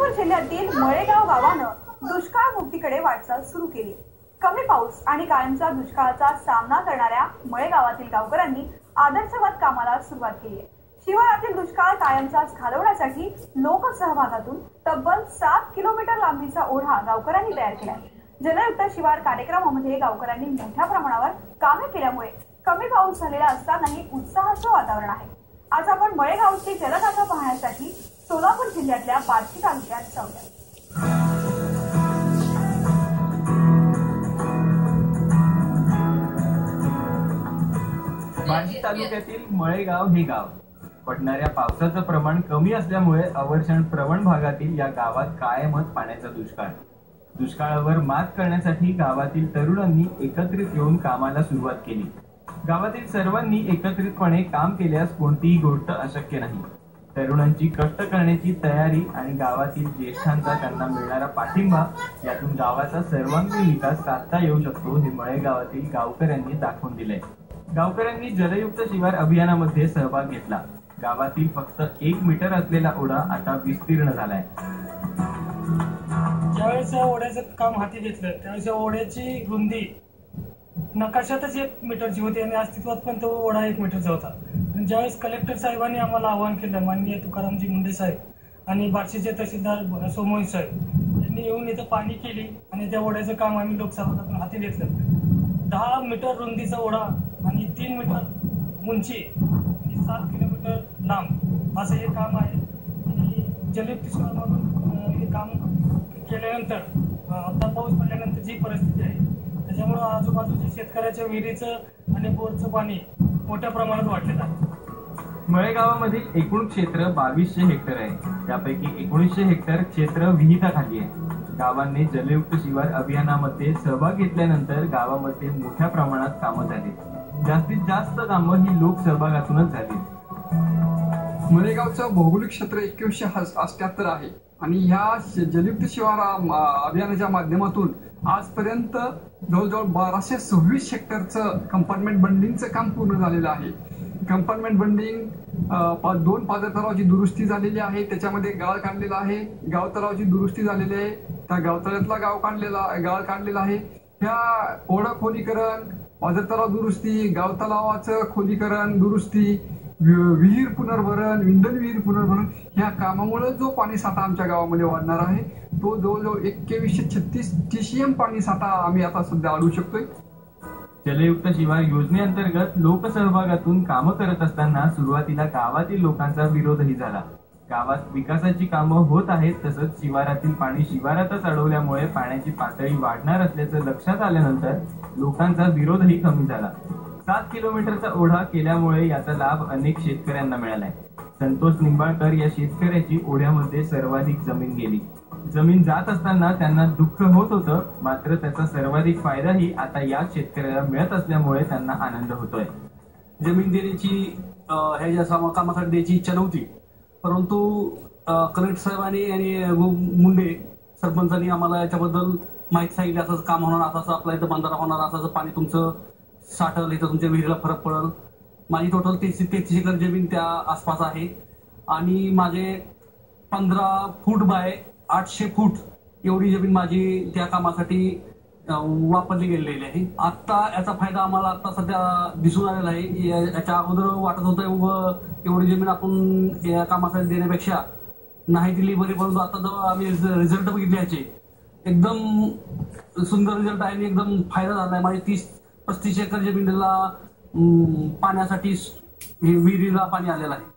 सोलापूर जिल्ह्यातील मळेगाव गावानं दुष्काळ मुक्तीकडे वाटचाल सुरू केली। कमी पाऊस आणि कायमचा दुष्काळाचा सामना करणाऱ्या मळेगावातील गावकऱ्यांनी आदर्शवत कामाला सुरुवात केली आहे। शिवारातील दुष्काळ कायमचाच घालवण्यासाठी लोकसहभागातून तब्बल 7 किलोमीटर लांबीचा ओढा गावकऱ्यांनी तयार केला आहे। जलयुक्त शिवार कार्यक्रमामध्ये गावकऱ्यांनी मोठ्या प्रमाणावर कामे केल्यामुळे कमी पाऊस झालेला असतानाही उत्साहाचं वातावरण आहे। आज आपण मळेगावची जलगाथा पाहण्यासाठी सोलापूर जिल्ह्यातल्या बार्शी तालुक्यात जाऊया। बार्शी तालुक्यातील मळेगाव हे गाव पडणाऱ्या पावसाचं प्रमाण कमी असल्यामुळे अवर्षण प्रवण भागातील या गावात कायमच पाण्याचा दुष्काळावर मात करण्यासाठी गावातील तरुणांनी एकत्रित येऊन कामाला सुरुवात केली। गावातील सर्वांनी एकत्रितपणे काम केल्यास कोणतीही गोष्ट अशक्य नाही। तरुणांची कष्ट करण्याची तयारी आणि गावातील ज्येष्ठांचा त्यांना मिळणारा पाठिंबा यातून गावाचा सर्वांगीण विकास साधता येऊ शकतो हे मळेगावातील गावकऱ्यांनी दाखवून दिले। गावकऱ्यांनी जलयुक्त शिवार अभियानामध्ये सहभाग घेतला। गावातील फक्त 1 मीटर असलेला ओढा आता विस्तीर्ण झालाय। ज्यावेळेस ओढ्याचं काम हाती घेतलं त्यावेळेस ओढ्याची रुंदी नकाशातच 1 मीटरची होती आणि अस्तित्वात पण तो ओढा 1 मीटरचा होता। आणि ज्यावेळेस कलेक्टर साहेबांनी आम्हाला आवाहन केलं, माननीय तुकारामजी मुंडे साहेब आणि बार्शीचे तहसीलदार सोमोई साहेब यांनी येऊन इथं पाणी केली आणि त्या ओढ्याचं काम आम्ही लोकसहभागातून हाती घेतलं। 10 मीटर रुंदीचा ओढा आणि 3 मीटर उंची आणि 7 किलोमीटर लांब असं हे काम आहे। आणि जलयुक्त शिवारमधून हे काम केल्यानंतर आता पाऊस पडल्यानंतर जी परिस्थिती आहे त्याच्यामुळे आजूबाजूच्या शेतकऱ्याच्या विहिरीचं आणि बोरचं पाणी मोठ्या प्रमाणात वाढलेलं आहे। मळेगावामधील एकूण क्षेत्र 2200 हेक्टर आहे। त्यापैकी 1900 हेक्टर क्षेत्र विहिताखाली आहे। गावांनी जलयुक्त शिवार अभियानामध्ये सहभाग घेतल्यानंतर गावामध्ये मोठ्या प्रमाणात कामं झाली। जास्तीत जास्त कामं ही लोक सहभागातूनच झाली। मळेगावचं भौगोलिक क्षेत्र 2178 आहे आणि ह्या जलयुक्त शिवार अभियानाच्या माध्यमातून आजपर्यंत जवळजवळ 1226 हेक्टरचं कंपार्टमेंट बंडिंगचं काम पूर्ण झालेलं आहे। कंपार्टमेंट बंडिंग 2 पाझर तलावाची दुरुस्ती झालेली आहे, त्याच्यामध्ये गाळ काढलेला आहे, गाव तलावाची दुरुस्ती झालेली आहे, त्या गावतळ्यातला गाळ काढलेला आहे। ह्या ओढा खोलीकरण, पाझर तलाव दुरुस्ती, गाव तलावाचं खोलीकरण दुरुस्ती, विहीर पुनर्भरण, विंधन विहीर पुनर्भरण ह्या कामामुळे जो पाणी साठा आमच्या गावामध्ये वाढणार आहे तो जवळजवळ 2136 TCM पाणी साठा आम्ही आता सध्या आणू शकतोय। जलयुक्त शिवार योजनेअंतर्गत लोकसहभागातून कामं करत असताना सुरुवातीला गावातील लोकांचा विरोधही झाला। गावात विकासाची कामं होत आहेत, तसंच शिवारातील पाणी शिवारातच अडवल्यामुळे पाण्याची पातळी वाढणार असल्याचं लक्षात आल्यानंतर लोकांचा विरोधही कमी झाला। 7 किलोमीटरचा ओढा केल्यामुळे याचा लाभ अनेक शेतकऱ्यांना मिळालाय। संतोष निंबाळकर या शेतकऱ्याची ओढ्यामध्ये सर्वाधिक जमीन गेली। जमीन जात असताना त्यांना दुःख होत होतं, मात्र त्याचा सर्वाधिक फायदाही आता या शेतकऱ्याला मिळत असल्यामुळे त्यांना आनंद होतोय। जमीन देण्याची ह्याच्या कामासाठी द्यायची इच्छा नव्हती, परंतु कलेक्टर साहेबांनी आणि मुंडे सरपंचांनी आम्हाला याच्याबद्दल माहिती सांगितली, असं काम होणार, असं आपल्या इथं बंधारा होणार, असं पाणी तुमचं साठल, इथं तुमच्या विहिरीला फरक पडेल। माझी टोटल 33 एकर जमीन त्या आसपास आहे आणि माझे 15 फूट बाय 800 फूट एवढी जमीन माझी त्या कामासाठी वापरली गेलेली आहे। आता याचा फायदा आम्हाला आता सध्या दिसून आलेला आहे। याच्या अगोदर वाटत होतं एवढी जमीन आपण या कामासाठी देण्यापेक्षा नाही दिली बरी, परंतु आता जेव्हा आम्ही रिझल्ट बघितले याचे एकदम सुंदर रिझल्ट आहे आणि एकदम फायदा झाला आहे। माझी 30-35 एकर जमिनीला पाण्यासाठी विहिरीला पाणी आलेलं आहे।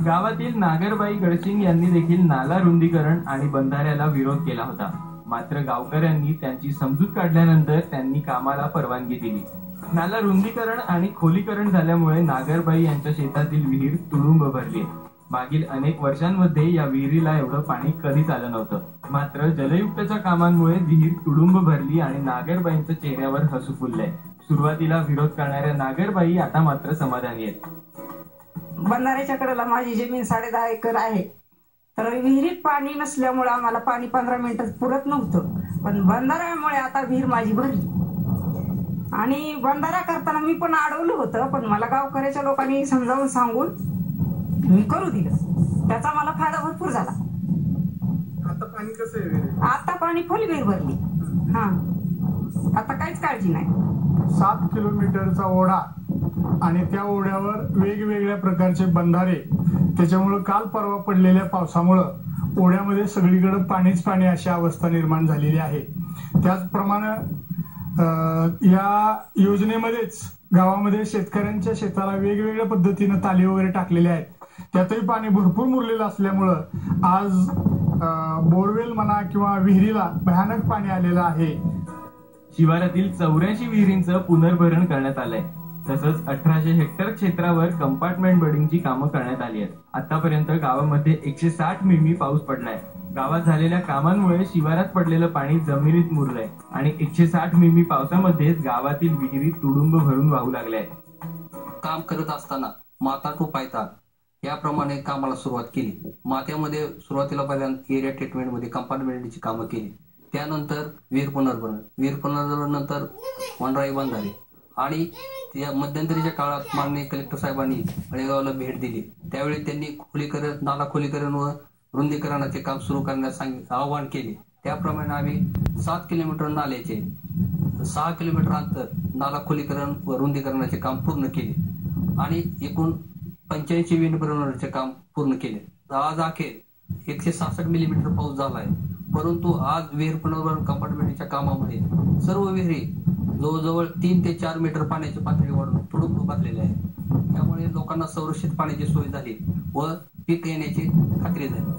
गावातील नागरबाई गडसिंग यांनी देखील नाला रुंदीकरण आणि बंधाऱ्याला विरोध केला होता, मात्र गावकऱ्यांनी त्यांची समजूत काढल्यानंतर त्यांनी कामाला परवानगी दिली। नाला रुंदीकरण आणि खोलीकरण झाल्यामुळे नागरबाई यांच्या शेतातील विहीर तुडुंब भरली। मागील अनेक वर्षांमध्ये या विहिरीला एवढं पाणी कधीच आलं नव्हतं, मात्र जलयुक्तच्या कामांमुळे विहीर तुडुंब भरली आणि नागरबाईंच्या चेहऱ्यावर हसू फुललंय। सुरुवातीला विरोध करणाऱ्या नागरबाई आता मात्र समाधानी आहेत। बंधाऱ्याच्या कडेला माझी जमीन 10.5 एकर आहे, तर विहिरीत पाणी नसल्यामुळे आम्हाला पाणी 15 मिनिटात पुरत नव्हतं, पण बंधाऱ्यामुळे आता विहीर माझी भरली। आणि बंधारा करताना मी पण अडवलं होतं, पण मला गावकऱ्याच्या लोकांनी समजावून सांगून मी करू दिलं, त्याचा मला फायदा भरपूर झाला। पाणी कसं आहे? आता पाणी फुल विहीर भरली. हा, आता काहीच काळजी नाही. 7 किलोमीटरचा ओढा आणि त्या ओढ्यावर वेगवेगळ्या प्रकारचे बंधारे, त्याच्यामुळं काल परवा पडलेल्या पावसामुळं ओढ्यामध्ये सगळीकडे पाणीच पाणी अशी अवस्था निर्माण झालेली आहे. त्याचप्रमाणे या योजनेमध्येच गावामध्ये शेतकऱ्यांच्या शेताला वेगवेगळ्या पद्धतीनं ताली वगैरे टाकलेल्या आहेत. त्यातही पाणी भरपूर मुरलेलं असल्यामुळं आज बोरवेल म्हणा किंवा विहिरीला भयानक पाणी आलेलं आहे. शिवारातील 84 विहिरींचं पुनर्भरण करण्यात आलंय. तसंच 1800 हेक्टर क्षेत्रावर कंपार्टमेंट बडिंगची कामं करण्यात आली आहेत. आतापर्यंत गावामध्ये 160 मिमी पाऊस पडलाय. गावात झालेल्या कामांमुळे शिवारात पडलेलं पाणी जमिनीत मुरलंय आणि 160 मिमी पावसामध्येच गावातील विहिरी तुडुंब भरून वाहू लागल्या आहेत. काम करत असताना माता टू पायता याप्रमाणे कामाला सुरुवात केली. मात्यामध्ये सुरुवातीला पहिल्यांदा एरिया ट्रीटमेंटमध्ये कंपार्टमेंटची कामं केली. त्यानंतर वीर पुनर्भरण, वनराई बंधारे आणि या मध्यंतरीच्या काळात माननीय कलेक्टर साहेबांनी मळेगावला भेट दिली. त्यावेळी त्यांनी नाला खोलीकरण व रुंदीकरणाचे काम सुरू करण्यास आवाहन केले. त्याप्रमाणे आम्ही 7 किलोमीटर नाल्याचे 6 किलोमीटर अंतर नाला खोलीकरण व रुंदीकरणाचे काम पूर्ण केले आणि एकूण 85 विहीर बनवण्याचे काम पूर्ण केले. आज अखेर 166 मिलीमीटर पाऊस झाला आहे. परंतु आज विहीर पुनर्भरण कंपार्टमेंटच्या कामामध्ये सर्व विहिरी जवळजवळ 3 ते 4 मीटर पाण्याची पातळी वाढून तुडुंब भरलेल्या आहे. त्यामुळे लोकांना संरक्षित पाण्याची सोय झाली व पीक येण्याची खात्री झाली.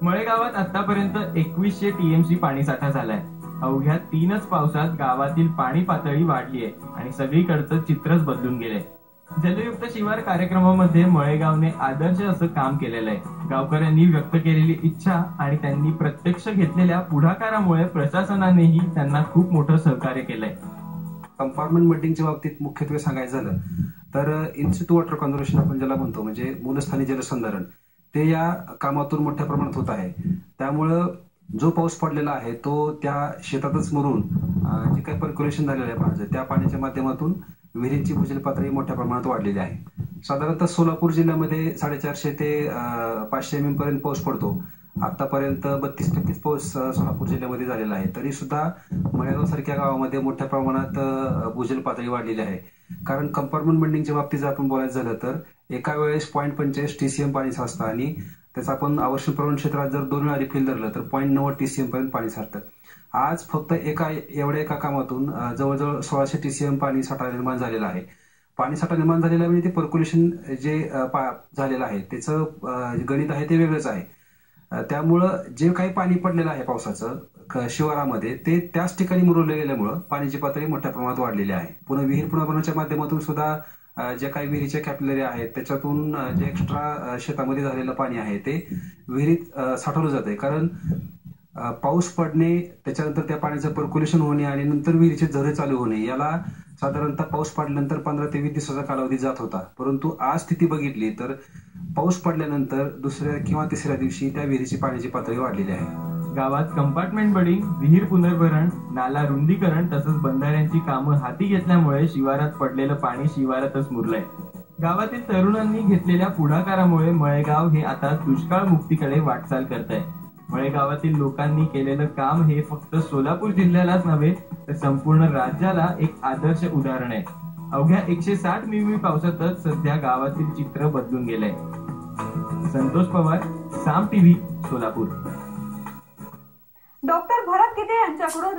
मळेगावात आतापर्यंत 2100 टीएमसी पाणीसाठा झालाय. अवघ्या 3च पावसात गावातील पाणी पातळी वाढली आहे आणि सगळीकडचं चित्रच बदलून गेलंय. जलयुक्त शिवार कार्यक्रमामध्ये मळेगावने आदर्श असं काम केलेलं आहे. गावकऱ्यांनी व्यक्त केलेली इच्छा आणि त्यांनी प्रत्यक्ष घेतलेल्या पुढाकारामुळे प्रशासनानेही त्यांना खूप मोठं सहकार्य केलंय. कंपार्टमेंट बडिंगच्या बाबतीत मुख्यत्वे सांगायचं झालं तर इन्स्टिट्यूट वॉटर कन्झर्वेशन आपण ज्याला म्हणतो, म्हणजे मूलस्थानी जलसंधारण, ते या कामातून मोठ्या प्रमाणात होत आहे. त्यामुळं जो पाऊस पडलेला आहे तो त्या शेतातच मुरून जे काही पर्क्युलेशन झालेलं आहे पाण्याचं, त्या पाण्याच्या माध्यमातून विहिरींची भूजल पातळी मोठ्या प्रमाणात वाढलेली आहे. साधारणतः सोलापूर जिल्ह्यामध्ये 450 ते 500 mm पर्यंत पाऊस पडतो. आतापर्यंत 32% पाऊस सोलापूर जिल्ह्यामध्ये झालेला आहे. तरी सुद्धा मळेगाव सारख्या गावामध्ये मोठ्या प्रमाणात भूजल पातळी वाढलेली आहे. कारण कंपार्टमेंट बंडिंगच्या बाबतीत जर आपण बोलायचं झालं तर एका वेळेस 0.45 TCM पाणी साचतं आणि त्याचं आपण आवर्षण प्रवण क्षेत्रात जर 2 वेळा रिफिल धरलं तर 0.90 TCM पर्यंत पाणी साठतं. आज फक्त एका कामातून जवळजवळ 1600 TCM पाणी साठा निर्माण झालेला आहे. पाणी साठा निर्माण झालेला म्हणजे ते पर्क्युलेशन जे झालेलं आहे त्याचं गणित आहे ते वेगळंच आहे. त्यामुळं जे काही पाणी पडलेलं आहे पावसाचं शिवारामध्ये ते त्याच ठिकाणी मुरवले गेल्यामुळं पाण्याची पातळी मोठ्या प्रमाणात वाढलेली आहे. पुन्हा विहीर पुनर्भरणाच्या माध्यमातून सुद्धा ज्या काही विहिरीच्या कॅपिलरी आहेत त्याच्यातून जे एक्स्ट्रा शेतामध्ये झालेलं पाणी आहे ते विहिरीत साठवलं जातंय. कारण पाऊस पडणे, त्याच्यानंतर त्या पाण्याचं पर्क्युलेशन होणे आणि नंतर विहिरीचे झरे चालू होणे याला साधारणतः पाऊस पडल्यानंतर 15 ते 20 दिवसाचा कालावधी जात होता. परंतु आज स्थिती बघितली तर पाऊस पडल्यानंतर दुसऱ्या किंवा तिसऱ्या दिवशी त्या विहिरीची पाण्याची पातळी वाढलेली आहे. गावात कंपार्टमेंट बडिंग, विहीर पुनर्भरण, नाला रुंदीकरण तसंच बंधाऱ्यांची कामं हाती घेतल्यामुळे शिवारात पडलेलं पाणी शिवारातच मुरलंय. गावातील तरुणांनी घेतलेल्या पुढाकारामुळे मळेगाव हे आता दुष्काळ मुक्तीकडे वाटचाल करत आहे. मळेगावातील लोकांनी केलेलं काम हे फक्त सोलापूर जिल्ह्यालाच नव्हे तर संपूर्ण राज्याला एक आदर्श उदाहरण आहे. अवघ्या 160 मिमी पावसातच सध्या गावातील चित्र बदलून गेलंय. संतोष पवार, साम टीव्ही, सोलापूर. डॉक्टर भरत गीते यांच्याकडून